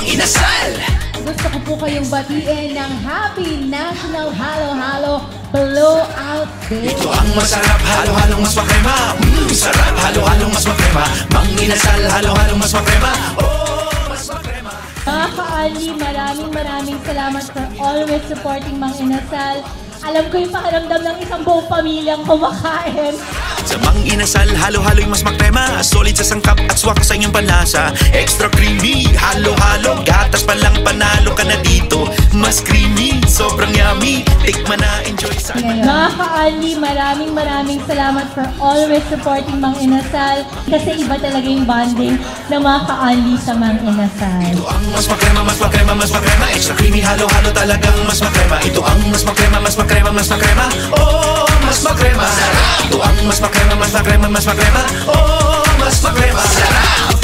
inasal. Gusto ko po kayong batiin ng Happy National Halo-Halo Blowout Day. Ito ang masarap, halo-halong mas makrema. Sarap, halo-halong mas makrema. Mang inasal, halo-halong mas makrema. Oh, mas makrema. Mga ka-Ali, maraming salamat for always supporting Mang Inasal. Alam ko yung pakiramdam ng isang buong pamilyang kumakain. Sa Mang Inasal, halo-halo'y mas makrema. Solid sa sangkap at swak sa inyong panlasa. Extra creamy, halo-halo. Gatas pa lang panalo ka na dito. Mas creamy, sobrang yummy. Tikman na, enjoy sa Mga ka-Ali, maraming salamat for always supporting Mang Inasal. Kasi iba talaga yung bonding ng mga ka-Ali sa Mang Inasal. Ito ang mas makrema, mas makrema, mas makrema. Extra creamy, halo-halo talagang mas makrema. Ito ang mas makrema, mas makrema, mas makrema. Oh, mas makrema. Sarap. Ito ang mas makrema, mas makrema, mas makrema. Oh, mas makrema. Sarap.